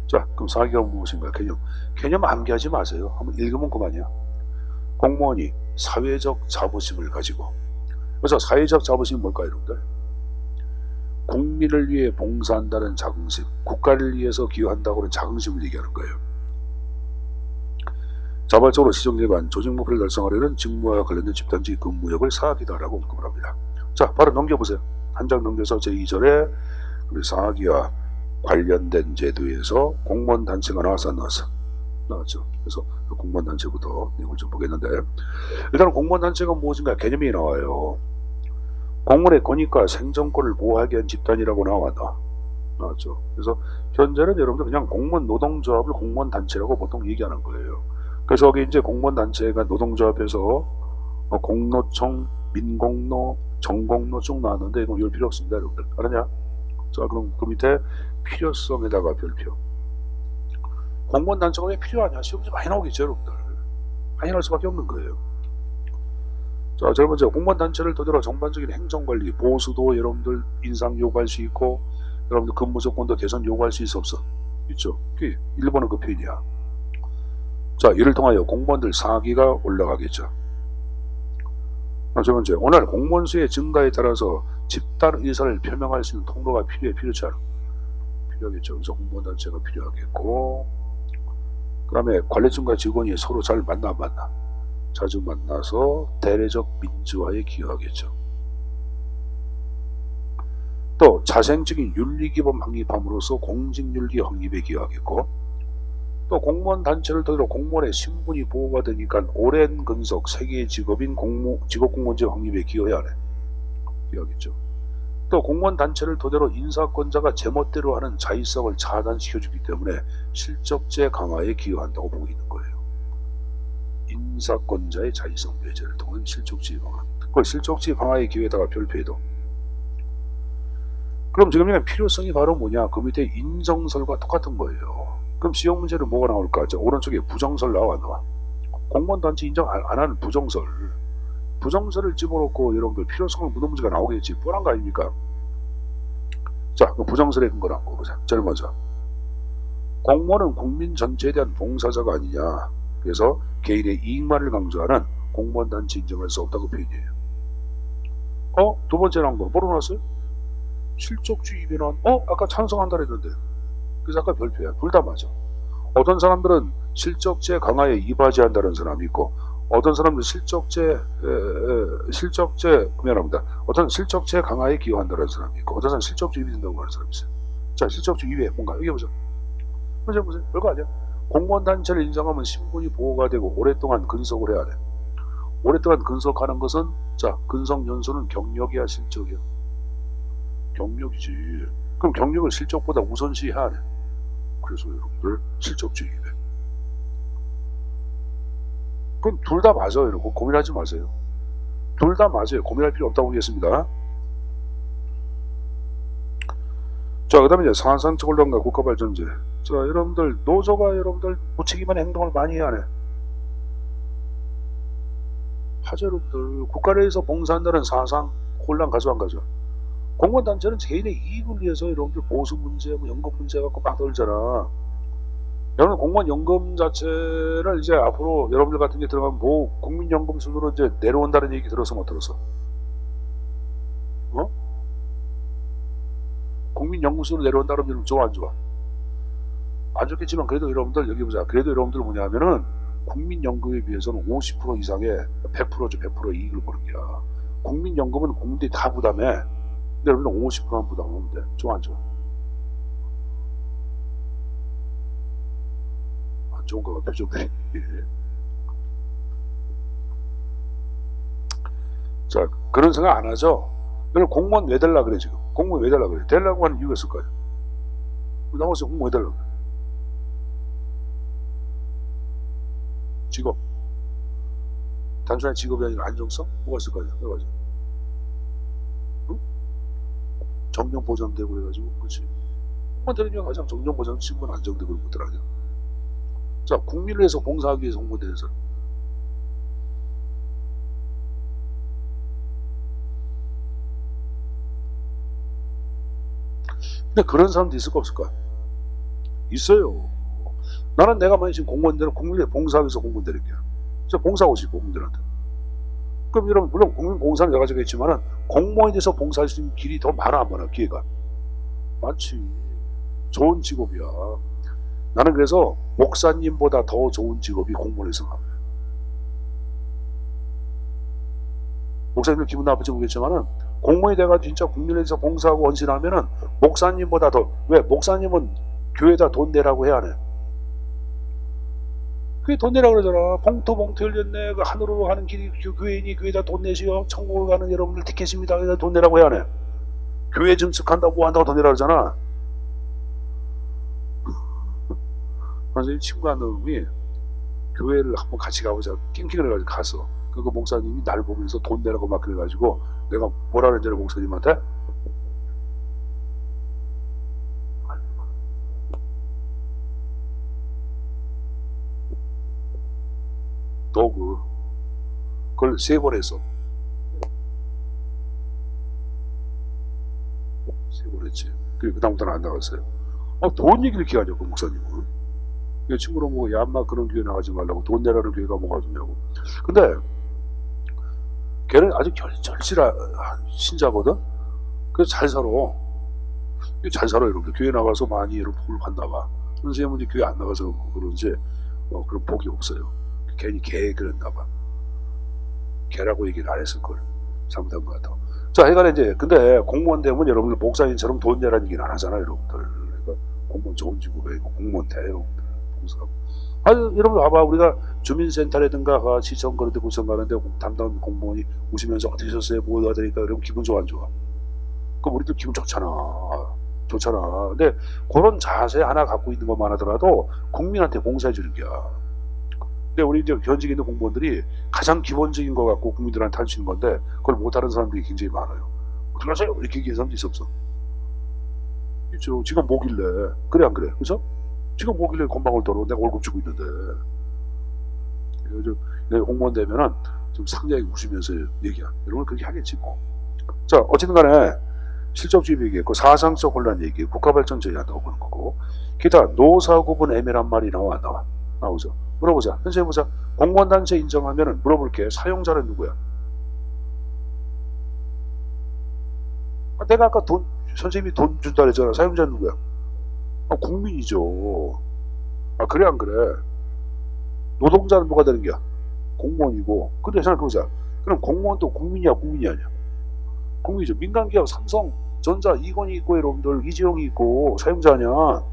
자, 그럼 사기가 무엇인가요? 개념 암기하지 마세요. 한번 읽으면 그만이야. 공무원이 사회적 자부심을 가지고, 그래서 사회적 자부심이 뭘까요, 여러분들? 국민을 위해 봉사한다는 자긍심, 국가를 위해서 기여한다고 하는 자긍심을 얘기하는 거예요. 자발적으로 시정기관 조직 목표를 달성하려는 직무와 관련된 집단지 근무역을 사기다라고 언급을 합니다. 자, 바로 넘겨보세요. 한정령제서 제2절에 우리 사기와 관련된 제도에서 공무원 단체가 나왔어 안 나왔어? 나왔죠. 그래서 공무원 단체부터 내용을 좀 보겠는데, 일단 공무원 단체가 무엇인가 개념이 나와요. 공무원의 권익과 생존권을 보호하기 위한 집단이라고 나왔죠. 그래서 현재는 여러분들 그냥 공무원 노동조합을 공무원 단체라고 보통 얘기하는 거예요. 그래서 여기 이제 공무원 단체가 노동조합에서 공노총, 민공노, 정공노 쭉 나왔는데 이건 이럴 필요 없습니다, 여러분들. 알았냐? 자, 그럼 그 밑에 필요성에다가 별표. 공무원 단체가 왜 필요하냐? 시험지 많이 나오겠죠, 여러분들. 많이 나올 수밖에 없는 거예요. 자, 제일 먼저 공무원 단체를 토대로 전반적인 행정관리, 보수도 여러분들 인상 요구할 수 있고, 여러분들 근무 조건도 개선 요구할 수 있어 없어? 있죠. 그게 1번은 그 표현이야. 자, 이를 통하여 공무원들 사기가 올라가겠죠. 첫 번째, 오늘 공무원 수의 증가에 따라서 집단 의사를 표명할 수 있는 통로가 필요하지 않아? 필요하겠죠. 그래서 공무원 단체가 필요하겠고, 그 다음에 관리층과 직원이 서로 잘 만나 자주 만나서 대내적 민주화에 기여하겠죠. 또 자생적인 윤리기본 확립함으로써 공직윤리 확립에 기여하겠고, 또 공무원 단체를 토대로 공무원의 신분이 보호가 되니까 오랜 근속 세계의 직업인 직업공무원제 확립에 기여하겠죠. 또 공무원 단체를 토대로 인사권자가 제멋대로 하는 자의성을 차단시켜주기 때문에 실적제 강화에 기여한다고 보고 있는 거예요. 인사권자의 자의성 배제를 통한 실적지 강화. 그 실적지 강화의 기여에다가 별표에도. 그럼 지금 여기 필요성이 바로 뭐냐? 그 밑에 인정설과 똑같은 거예요. 그럼 시험 문제는 뭐가 나올까? 오른쪽에 부정설 나와. 공무원 단체 인정 안 하는 부정설을 집어넣고 여러분들 필요성을 묻는 문제가 나오겠지. 뻔한 거 아닙니까? 자, 그 부정설의 근거를 한번 보자. 제일 먼저, 공무원은 국민 전체에 대한 봉사자가 아니냐. 그래서 개인의 이익만을 강조하는 공무원 단체 인정할 수 없다고 표현이에요. 두 번째 나온 거 뭐로 나왔어요? 실적주의 변환. 아까 찬성한다 그랬는데. 그래서 아까 별표야. 둘 다 맞아. 어떤 사람들은 실적제 강화에 이바지한다는 사람이 있고, 어떤 사람들은 미안합니다. 어떤 실적제 강화에 기여한다는 사람이 있고, 어떤 사람은 실적주의비 된다고 하는 사람이 있어요. 자, 실적주의비에 뭔가 얘기해보자. 보세요. 별거 아니야. 공무원 단체를 인정하면 신분이 보호가 되고 오랫동안 근속을 해야 돼. 오랫동안 근속하는 것은, 자, 근속 연수는 경력이야, 실적이야? 경력이지. 그럼 경력을 실적보다 우선시해야 돼. 그래서 여러분들 실적주의배. 그럼 둘 다 맞아요. 이러고 고민하지 마세요. 둘 다 맞아요. 고민할 필요 없다고 보겠습니다. 자, 그 다음에 이제 산상적 언론과 국가발전제. 자, 여러분들 노조가 여러분들 무책임한 행동을 많이 해야 해. 하죠, 여러분들. 국가 내에서 봉사한다는 사상 혼란 가져 안 가져? 공무원 단체는 개인의 이익을 위해서 여러분들 보수 문제, 연금 문제 갖고 막 떨잖아. 여러분 공무원 연금 자체를 이제 앞으로 여러분들 같은 게 들어가면 국민연금 순으로 이제 내려온다는 얘기 들어서 못 들었어? 국민연금 순으로 내려온다는 얘기는 좋아 안 좋아? 안 좋겠지만 그래도 여러분들 여기 보자. 그래도 여러분들 뭐냐면은 국민연금에 비해서는 50% 이상의 100%죠. 100% 이익을 보는 거야. 국민연금은 국민들이 다 부담해. 근데 여러분들 50%만 부담하면 돼. 좋아 안 좋아? 안 좋은 거가 표정들이. 자, 그런 생각 안 하죠? 여러분 공무원 왜 달라 그래 지금? 공무원 왜 달라 그래? 되려고 하는 이유가 있을 거예요. 나머지 공무원 왜 달라 그래? 직업. 단순한 직업이 아니라 안정성? 뭐가 있을 거예요? 여러 가지. 정년 보장되고 그래가지고, 그렇지. 공무원 되는 게 가장 정년 보장, 신분 안정되고 그런 것들 아니야. 자, 국민을 위해서 봉사하기 위해서 공무원 되는 사람. 근데 그런 사람도 있을까 없을까? 있어요. 나는 내가 만약 지금 공무원들은 국민에 봉사하기 위해서 공무원 되는 거야. 진짜 봉사하고 싶어, 국민들한테. 그럼 여러분, 물론 국민 봉사는 여러 가지가 있지만은 공무원에 대해서 봉사할 수 있는 길이 더 많아, 안 많아, 기회가? 많지. 좋은 직업이야. 나는 그래서 목사님보다 더 좋은 직업이 공무원에서 나와요. 목사님들 기분 나쁠지 모르겠지만은 공무원이 돼가지고 진짜 국민에 대해서 봉사하고 헌신하면은 목사님보다 더, 왜? 목사님은 교회에다 돈 내라고 해야 하네. 그게 돈 내라고 그러잖아. 봉투 열렸네. 그 하늘으로 가는 길이 교회인이 교회에다 돈 내시오. 천국을 가는 여러분들 티켓입니다. 그래서 돈 내라고 해야 하네. 교회 증축한다고 뭐 한다고 돈 내라고 그러잖아. 선생님 친구 한 놈이 교회를 한번 같이 가보자 낑낑을 해가지고 갔어. 그 목사님이 날 보면서 돈 내라고 막 그래가지고 내가 뭐라 그랬잖아 목사님한테. 너 그걸 3번 했어. 3번 했지. 그 다음부터는 안 나갔어요. 돈 얘기를 이렇게 하냐고 목사님은. 그 친구로 뭐 야마 그런 교회 나가지 말라고, 돈 내라는 교회가 뭐가 좋냐고. 근데 걔는 아주 절실한 신자거든. 그래서 잘 살아. 여러분들. 교회 나가서 많이 여러분 복을 받나봐. 선생님은 교회 안 나가서 그런지 그런 복이 없어요. 괜히 개 그랬나봐. 개라고 얘기를 안 했을걸. 잘못한 것 같아. 자, 하여간에 이제 근데 공무원 되면 여러분들 목사님처럼 돈 내라는 얘기는 안 하잖아요, 여러분들. 그러니까 공무원 좋은 직업에 공무원 돼, 여러분들. 봉사하고. 여러분 봐봐. 우리가 주민센터라든가 시청 그런 데 구청 가는데 담당 공무원이 웃으면서 어떻게 하셨어요? 뭐 해야 되니까 여러분 기분 좋아 안 좋아? 그럼 우리도 기분 좋잖아. 근데 그런 자세 하나 갖고 있는 것만 하더라도 국민한테 봉사해 주는 거야. 근데 우리 이제 현직에 있는 공무원들이 가장 기본적인 거 갖고 국민들한테 할 수 있는 건데 그걸 못하는 사람들이 굉장히 많아요. 어떻게 하세요? 이렇게 얘기하는 사람도 있어 없어? 있죠. 지금 뭐길래 그래 안 그래? 그죠? 지금 뭐길래 건방을 떨어? 내가 월급 주고 있는데. 그래서 공무원 되면은 좀 상냥하게 웃으면서 얘기야. 여러분 그렇게 하겠지 뭐. 자, 어쨌든 간에 실적주의 얘기했고 사상적 혼란 얘기, 국가발전 제의한다고 보는 거고, 기타 노사구분 애매란 말이 나와 안 나와? 나오죠. 물어보자. 현재 보자. 공무원 단체 인정하면은 물어볼게. 사용자는 누구야? 내가 아까 선생님이 돈 준다 그랬잖아. 사용자는 누구야? 국민이죠. 그래 안 그래? 노동자는 뭐가 되는 거야? 공무원이고. 근데 생각해보자. 그럼 공무원도 국민이야 국민이 아니야? 국민이죠. 민간기업 삼성, 전자, 이건이 있고 여러분들 이재용이 있고 사용자 아니야?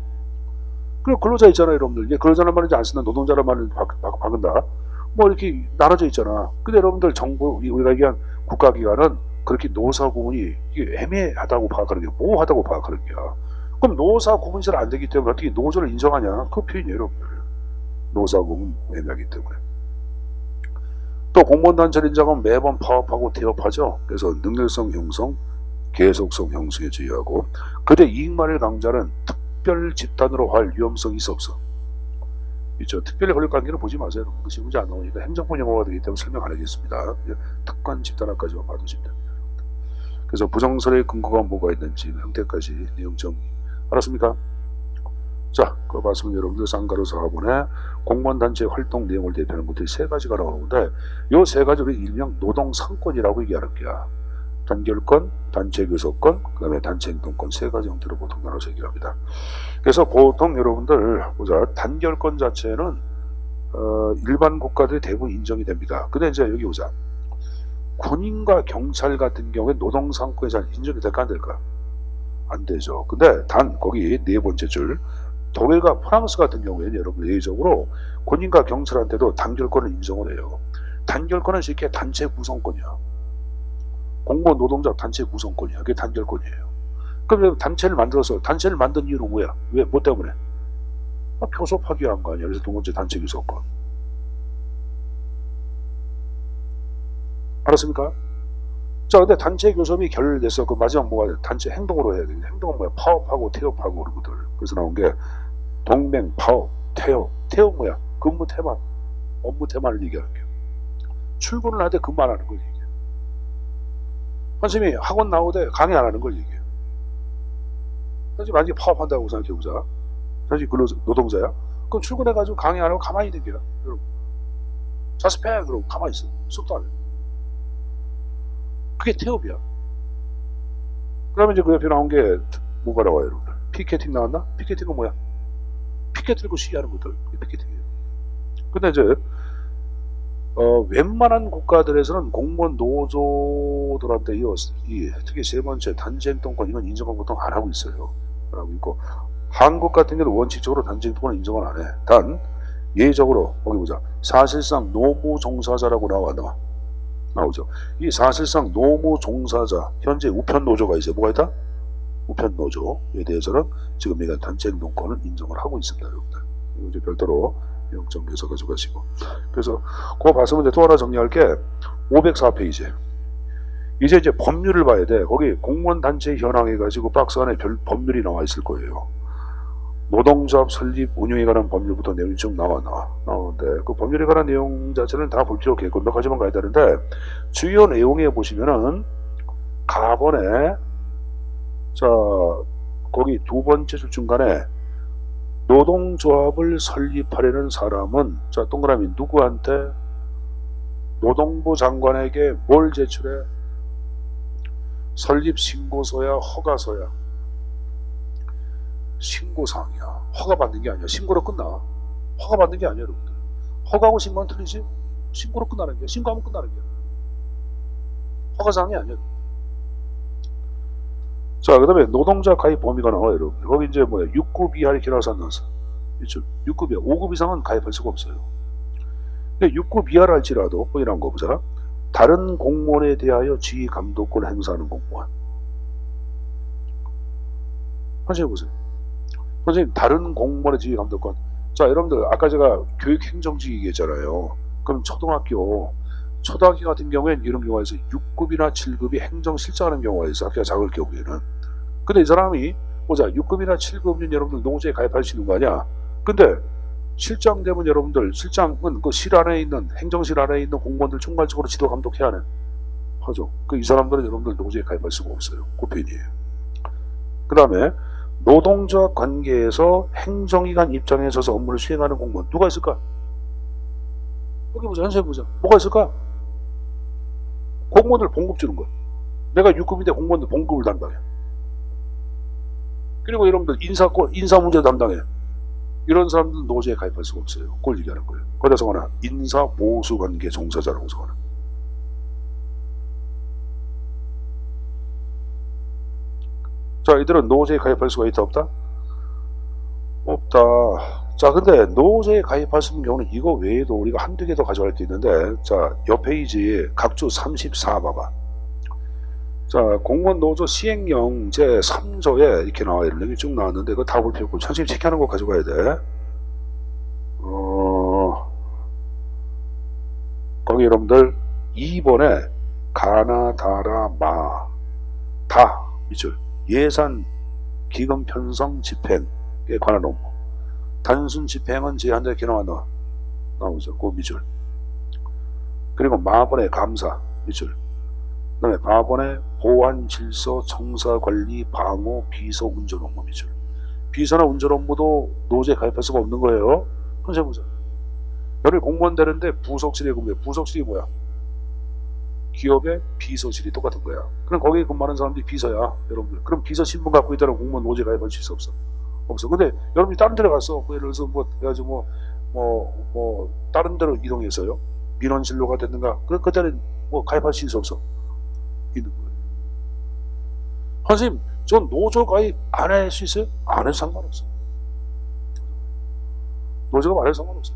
그리고 근로자 있잖아 여러분들. 이게 근로자란 말을 안 쓴다. 노동자란 말을 바꾼다. 뭐 이렇게 나눠져 있잖아. 근데 여러분들 정부 우리가 얘기한 국가기관은 그렇게 노사구분이 애매하다고 파악하는 게 모호하다고 파악하는 거야. 그럼 노사구분이 잘 안 되기 때문에 어떻게 노조를 인정하냐? 그 표현이에요 여러분들. 노사구분 애매하기 때문에. 또 공무원단체를 인정하면 매번 파업하고 태업하죠. 그래서 능력성 형성, 계속성 형성에 주의하고, 그대 이익만을 강자는 특별 집단으로 할 위험성이 있어 없어? 있죠. 특별히 걸릴 관계는 보지 마세요. 그 문제 안 나오니까 행정법 용어가 되기 때문에 설명 안 하겠습니다. 특권 집단화까지만 봐두시면 됩니다. 그래서 부정설의 근거가 뭐가 있는지 형태까지 내용 정리. 알았습니까? 자, 그 말씀은 여러분들 쌍가루 4번에 공무원 단체 활동 내용을 대표하는 것들이 3가지가 나오는데 이 3가지를 일명 노동상권이라고 얘기하는 거야. 단결권, 단체 교섭권, 그 다음에 단체 행동권 3가지 형태로 보통 나눠서 얘기합니다. 그래서 보통 여러분들 보자. 단결권 자체는 일반 국가들이 대부분 인정이 됩니다. 근데 이제 여기 보자. 군인과 경찰 같은 경우에 노동상권이 잘 인정이 될까 안 될까? 안 되죠. 근데 단 거기 4번째 줄 독일과 프랑스 같은 경우에는 여러분 예외적으로 군인과 경찰한테도 단결권을 인정을 해요. 단결권은 쉽게 단체 구성권이야. 공무원 노동자 단체 구성권이야. 그게 단결권이에요. 그럼 단체를 만들어서 단체를 만든 이유는 뭐야? 왜? 뭐 때문에? 표섭하기 위한 거 아니야. 그래서 2번째 단체 구성권. 알았습니까? 자, 근데 단체 교섭이 결렬돼서 그 마지막 뭐가 단체 행동으로 해야 되는데 행동은 뭐야? 파업하고 태업하고 그런 것들. 그래서 나온 게 동맹, 파업, 태업. 태업 뭐야? 근무 태만, 업무 태만을 얘기하는 거야. 출근을 할 때 근무 안 하는 걸 얘기해. 선생님이 학원 나오되 강의 안 하는 걸 얘기해. 선생님 만약에 파업한다고 생각해보자. 선생님 노동자야? 그럼 출근해가지고 강의 안 하고 가만히 있는 거야. 여러분. 자습해. 그러고 가만히 있어. 수업도 안 해. 그게 태업이야. 그러면 이제 그 옆에 나온 게 뭐가 나와요, 여러분들? 피켓팅 나왔나? 피켓팅은 뭐야? 피켓 들고 시위하는 것들. 그게 피켓팅이에요. 근데 이제 웬만한 국가들에서는 공무원 노조들한테 특히 세 번째 단체행동권 이건 인정을 보통 안 하고 있어요. 안 하고 있고 한국 같은 경우는 원칙적으로 단체행동권은 인정을 안 해. 단 예적으로 거기 보자. 사실상 노무 종사자라고 나오죠. 이 사실상 노무 종사자 현재 우편 노조가 있어요. 뭐가 있다? 우편 노조에 대해서는 지금 얘기한 단체행동권을 인정을 하고 있습니다, 여러분들. 이거 이제 별도로 영점에서 가져가시고. 그래서 그거 봤으면 이제 또 하나 정리할 게 504페이지. 이제 법률을 봐야 돼. 거기 공무원 단체 현황해 가지고 박스 안에 법률이 나와 있을 거예요. 노동조합 설립 운영에 관한 법률부터 내용이 쭉 나오는데 그 법률에 관한 내용 자체는 다 볼 필요 없겠고 몇 가지만 가야 되는데 주요 내용에 보시면은 가번에 자 거기 두 번째 줄 중간에 노동조합을 설립하려는 사람은 자 동그라미 누구한테 노동부 장관에게 뭘 제출해? 설립 신고서야 허가서야? 신고사항이야. 허가 받는 게 아니야. 신고로 끝나. 허가 받는 게 아니야, 여러분들. 허가하고 신고는 틀리지? 신고로 끝나는 게. 신고하면 끝나는 게. 허가사항이 아니야. 자, 그 다음에 노동자 가입 범위가 나와요, 여러분들. 거기 이제 뭐야, 6급 이하의 기라서 안 나왔어. 6급이야. 5급 이상은 가입할 수가 없어요. 근데 6급 이하를 할지라도, 거기란 거 보자. 다른 공무원에 대하여 지휘 감독권을 행사하는 공무원. 선생님 보세요. 선생님, 다른 공무원의 지휘 감독권. 자, 여러분들, 아까 제가 교육행정직 얘기했잖아요. 그럼 초등학교 같은 경우에는 이런 경우가 있어요. 6급이나 7급이 행정실장하는 경우가 있어요. 학교가 작을 경우에는. 근데 이 사람이, 보자, 6급이나 7급은 여러분들 노조에 가입할 수 있는 거 아니야? 근데, 실장 되면 여러분들, 실장은 그 실 안에 있는, 행정실 안에 있는 공무원들 총괄적으로 지도 감독해야 하는, 하죠. 이 사람들은 여러분들 노조에 가입할 수가 없어요. 고편이에요. 그 다음에, 노동조합 관계에서 행정기관 입장에 서서 업무를 수행하는 공무원 누가 있을까? 여기 보자. 현수해 보자. 뭐가 있을까? 공무원들 봉급 주는 거야. 내가 6급인데 공무원들 봉급을 담당해. 그리고 여러분들 인사 문제 담당해. 이런 사람들은 노조에 가입할 수가 없어요. 그걸 얘기하는 거예요. 그래서 하나 인사 보수 관계 종사자라고 적어놔. 자, 이들은 노조에 가입할 수가 있다 없다? 없다. 자, 근데 노조에 가입할 수 있는 경우는 이거 외에도 우리가 한두 개 더 가져갈 게 있는데, 자, 옆 페이지 각주 34 봐봐. 자, 공무원 노조 시행령 제 3조에 이렇게 나와 있는 내용이 쭉 나왔는데 그거 다 볼 필요 없고 선생님 체크하는 거 가져가야 돼. 거기 여러분들 2번에 가나다라 다 밑줄 예산 기금 편성 집행에 관한 업무. 단순 집행은 제한돼 이렇게 나오죠. 그 밑줄. 그리고 마번의 감사 밑줄. 그 다음에 마번의 보안 질서 청사 관리 방호 비서 운전 업무 밑줄. 비서나 운전 업무도 노조에 가입할 수가 없는 거예요. 선생님 보자. 너를 공무원 되는데 부속실에 근무해. 부속실이 뭐야? 기업의 비서실이 똑같은 거야. 그럼 거기에 근무하는 사람들이 비서야, 여러분들. 그럼 비서 신분 갖고 있다는 공무원 노조에 가입할 수 있어 없어? 없어. 근데 여러분이 다른 데로 갔어. 예를 들어서 해가지고 다른 데로 이동해서요. 민원실로가 됐는가? 그때는 가입할 수 있어 없어? 있는 거예요. 선생님, 저 노조 가입 안 할 수 있어요? 안 해도 상관없어. 노조가 안 해도 상관없어.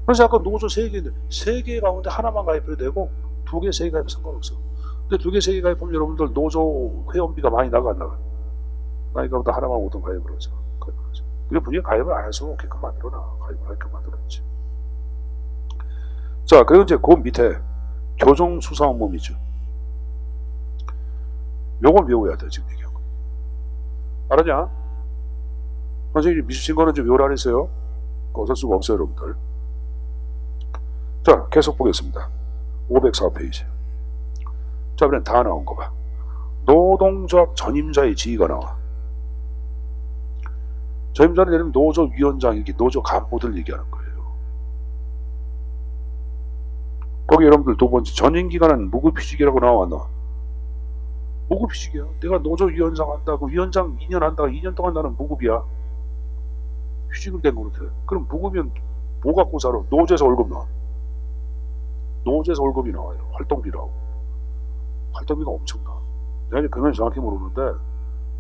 그래서 아까 노조 3개인데 3개 가운데 하나만 가입해도 되고 2개, 3개 가입해도 상관없어. 근데 2개, 3개 가입하면 여러분들 노조 회원비가 많이 나가 안 나가? 나니까 하나만 5등 가입을 하죠. 그게 분명히 가입을 안 할 수가 없게끔 만들어놔. 가입을 하게끔 만들어놨지. 자, 그리고 이제 그 밑에 교정수사 업무이죠. 요걸 외워야 돼, 지금 얘기한 거. 알았냐? 선생님이 미주신 거는 좀 외우라 했어요. 어쩔 수가 없어요, 여러분들. 자, 계속 보겠습니다. 504페이지. 자, 그냥 다 나온 거 봐. 노동조합 전임자의 지위가 나와. 전임자는 예를 들면 노조위원장, 이렇게 노조 간부들 얘기하는 거예요. 거기 여러분들 두 번째, 전임기간은 무급휴직이라고 나왔나? 무급휴직이야. 내가 노조위원장 한다고, 위원장 2년 한다고 2년 동안 나는 무급이야. 휴직을 된 거는 돼. 그럼 무급이면 뭐 갖고 살아? 노조에서 월급 나와. 노조에서 월급이 나와요. 활동비라고. 활동비가 엄청나. 내가 이제 그건 정확히 모르는데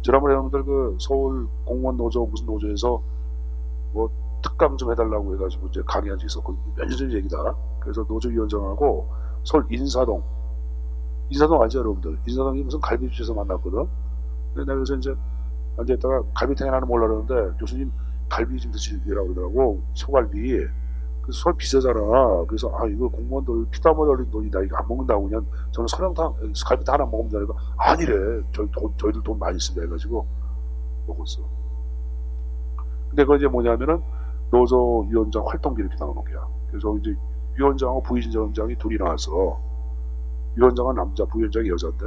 지난번에 여러분들 그 서울 공무원 노조 무슨 노조에서 뭐 특감 좀 해달라고 해가지고 이제 강의한 적 있었거든요. 몇 년 전 얘기다. 그래서 노조위원장하고 서울 인사동 알죠 여러분들? 인사동이 무슨 갈비집에서 만났거든. 근데 내가 그래서 이제 앉아있다가 갈비탕이 나는 몰라 그러는데 교수님 갈비 좀 드시라고 그러더라고. 소갈비. 그래서 소 비싸잖아. 그래서 이거 공무원들 피땀 흘린 돈이다. 이거 안 먹는다고 그냥 저는 설렁탕 갈비탕 하나 먹으면 되니까 아니래. 저희들 돈 많이 쓴다 해가지고 먹었어. 근데 그건 이제 뭐냐면은 노조 위원장 활동비 이렇게 나오는 거야. 그래서 이제 위원장하고 부위원장이 둘이 나와서 위원장은 남자, 부위원장이 여자인데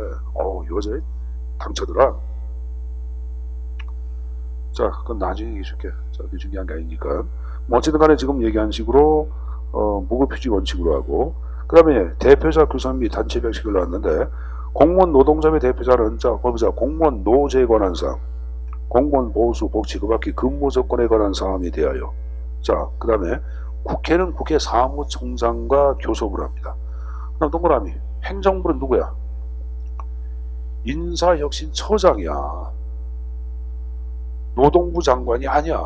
여자에 당차더라. 자, 그건 나중에 얘기해줄게. 자, 그게 중요한 게 아니니까. 뭐 어쨌든 간에 지금 얘기한 식으로 무급휴직 원칙으로 하고 그 다음에 대표자 구성 및 단체 백식을 나왔는데 공무원 노동자의 대표자는 자 보자 공무원 노조에 관한 사항 공무원 보수 복지 그 밖에 근무 조건에 관한 사항에 대하여 자 그 다음에 국회는 국회 사무총장과 교섭을 합니다. 그럼 동그라미 행정부는 누구야? 인사혁신처장이야. 노동부 장관이 아니야.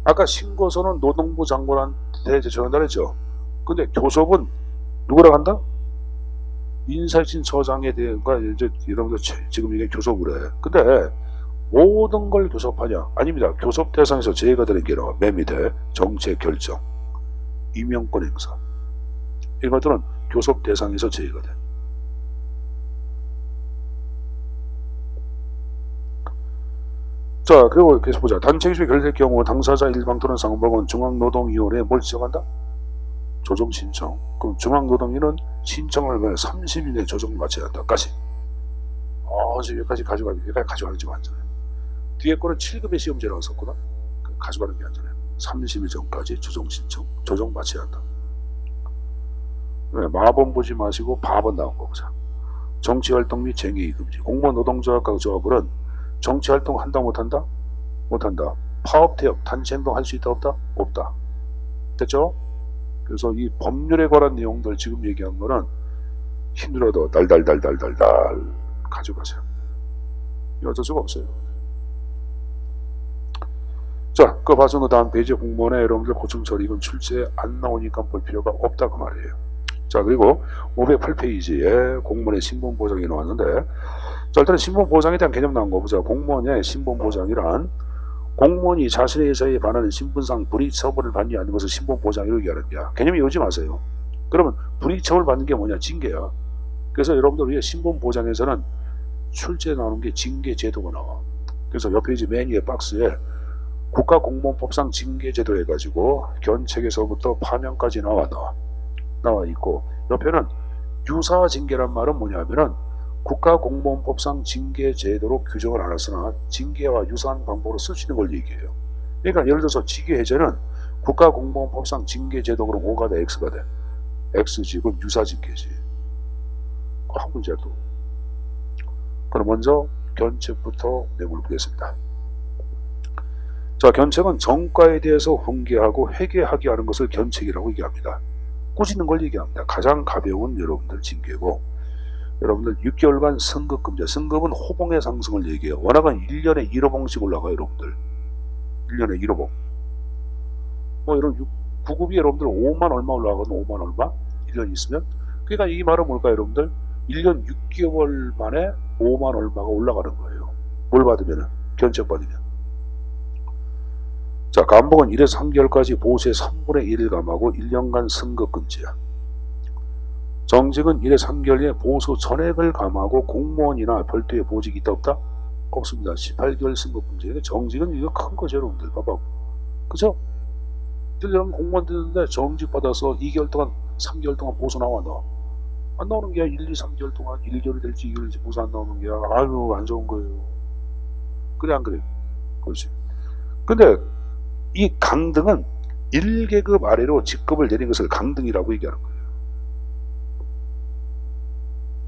아까 신고서는 노동부 장관한테 제출한다 그랬죠. 근데 교섭은 누구랑 한다? 인사혁신처장에 대해가 이제 여러분들 지금 이게 교섭을 해. 근데 모든 걸 교섭하냐? 아닙니다. 교섭 대상에서 제외가 되는 게 나와. 맨 밑에 정책 결정, 임명권 행사 이런 것들은 교섭 대상에서 제외가 돼. 자, 그리고 계속 보자. 단체 기술 결될 경우 당사자 일방 또는 상방은 중앙노동위원회에 뭘 지정한다? 조정 신청. 그럼 중앙노동위는 신청을 30일 내에 조정을 마쳐야 한다까지. 지금 여기까지 가져가는 게 안전해. 뒤에 거는 7급의 시험제 나왔었구나. 가져가는 게 안전해. 30일 전까지 조정 신청, 조정 마쳐야 한다. 네, 마번 보지 마시고 바번 나온 거 보자. 정치활동 및 쟁의 금지. 공무원 노동조합 조합은 정치활동 한다 못한다? 못한다. 파업, 태업, 단체행동 할 수 있다 없다? 없다. 됐죠? 그래서 이 법률에 관한 내용들 지금 얘기한 거는 힘들어도 달달달달달달 가져가세요. 어쩔 수가 없어요. 자, 그거 봐서 그 다음 페이지 공무원에 여러분들 고충 처리 이건 출제에 안 나오니까 볼 필요가 없다 그 말이에요. 자, 그리고 508페이지에 공무원의 신분 보장이 나왔는데 자, 일단 신분 보장에 대한 개념 나온 거 보자. 공무원의 신분 보장이란 공무원이 자신의 의사에 반하는 신분상 불이익 처벌을 받지 않는 것을 신분 보장이라고 얘기하는 거야. 개념이 오지 마세요. 그러면 불이익 처벌 받는 게 뭐냐? 징계야. 그래서 여러분들 위에 신분 보장에서는 출제에 나오는 게 징계 제도가 나와. 그래서 옆 페이지 맨 위에 박스에 국가공무원법상 징계제도 해가지고 견책에서부터 파면까지 나와 있고 옆에는 유사징계란 말은 뭐냐면은 국가공무원법상 징계제도로 규정을 안 했으나 징계와 유사한 방법으로 쓸 수 있는 걸 얘기해요. 그러니까 예를 들어서 직위해제는 국가공무원법상 징계제도 그럼 O가 돼 X가 돼. X지 그건 유사징계지. 한 문제도. 그럼 먼저 견책부터 내용을 보겠습니다. 자, 견책은 정과에 대해서 훈계하고 회계하게 하는 것을 견책이라고 얘기합니다. 꾸짖는 걸 얘기합니다. 가장 가벼운 여러분들 징계고 여러분들 6개월간 승급금제. 승급은 호봉의 상승을 얘기해요. 워낙은 1년에 1호봉씩 올라가요. 여러분들 1년에 1호봉. 뭐 이런 9급이 여러분들 5만 얼마 올라가거든. 5만 얼마 1년 있으면. 그러니까 이 말은 뭘까요 여러분들? 1년 6개월 만에 5만 얼마가 올라가는 거예요. 뭘 받으면은? 견책 받으면. 자, 감봉은 1에서 3개월까지 보수의 3분의 1을 감하고 1년간 승급금지야. 정직은 1에서 3개월에 보수 전액을 감하고 공무원이나 별도의 보직이 있다 없다? 없습니다. 18개월 승급금지. 정직은 이거 큰 거죠 여러분들. 봐봐. 그죠? 여러분 공무원 되는데 정직 받아서 2개월 동안 3개월 동안 보수 나와 너. 안 나오는 게 1, 2, 3개월 동안 1개월이 될지 2개월이 될지 보수 안 나오는 게 아유 안 좋은 거예요. 그래 안 그래? 그렇지. 근데 이 강등은 1계급 아래로 직급을 내린 것을 강등이라고 얘기하는 거예요.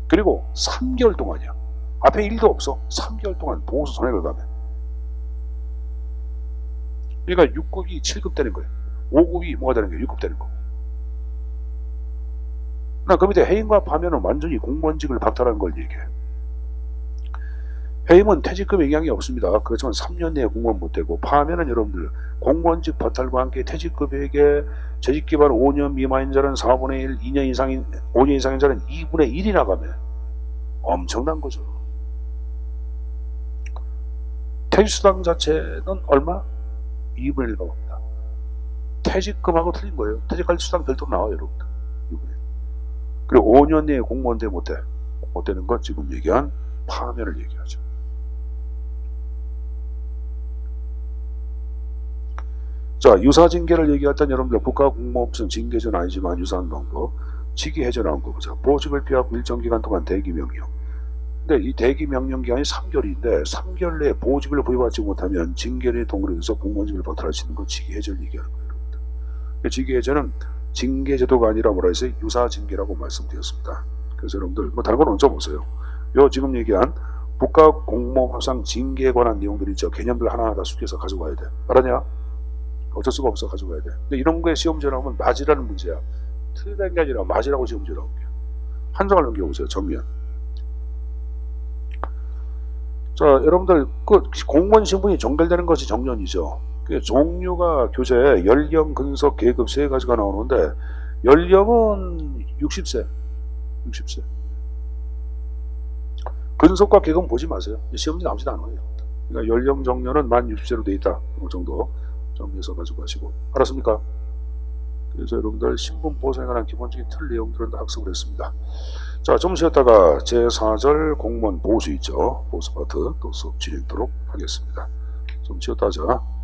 그리고 3개월 동안이야. 앞에 1도 없어. 3개월 동안 보수 전액을 가면. 그러니까 6급이 7급 되는 거예요. 5급이 뭐가 되는 거예요? 6급 되는 거. 그 밑에 해임과 파면은 완전히 공무원직을 박탈하는 걸 얘기해. 해임은 퇴직금에 영향이 없습니다. 그렇지만 3년 내에 공무원 못 되고, 파면은 여러분들 공무원직 박탈과 함께 퇴직금액에 재직기반 5년 미만인 자는 4분의 1, 2년 이상인 5년 이상인 자는 2분의 1이 나가면 엄청난 거죠. 퇴직수당 자체는 얼마? 2분의 1가 옵니다. 퇴직금하고 틀린 거예요. 퇴직할 수당 별도로 나와요, 여러분들. 2분의 1. 그리고 5년 내에 공무원 돼 못 돼. 못 되는 건 지금 얘기한 파면을 얘기하죠. 자, 유사징계를 얘기했던 여러분들 국가공무업청 징계전 아니지만 유사한 방법. 직위해제 나온 거 보자. 보직을 피하고 일정 기간 동안 대기명령. 근데 이 대기명령 기간이 3개월인데 3개월 내에 보직을 부여받지 못하면 징계를 동원해서 공무원직을 박탈할 수 있는 건 직위해제를 얘기하는 거예요, 여러분들. 직위해제는 징계제도가 아니라 뭐라 해서 유사징계라고 말씀드렸습니다. 그래서 여러분들 뭐 다른 건 얹어보세요. 요 지금 얘기한 국가공무업상 징계에 관한 내용들 있죠. 개념들 하나하나 다 숙여서 가져가야 돼. 알았냐? 어쩔 수가 없어 가져가야 돼. 근데 이런 거에 시험지에 나오면 맞이라는 문제야. 틀린 게 아니라 맞이라고 시험지에 나올게요. 한 장을 넘겨보세요. 정면. 자, 여러분들 그 공무원 신분이 종결되는 것이 정년이죠. 그 종류가 교재 연령, 근속, 계급 세 가지가 나오는데 연령은 60세. 60세. 근속과 계급은 보지 마세요. 시험지 나오지도 않아요. 그러니까 연령 정년은 만 60세로 돼 있다. 그 정도 정리해서 가지고 가시고. 알았습니까? 그래서 여러분들 신분 보상에 관한 기본적인 틀 내용들은 다 학습을 했습니다. 자, 좀 쉬었다가 제4절 공무원 보수 있죠. 보수 파트 또 수업 진행하도록 하겠습니다. 좀 쉬었다 하자.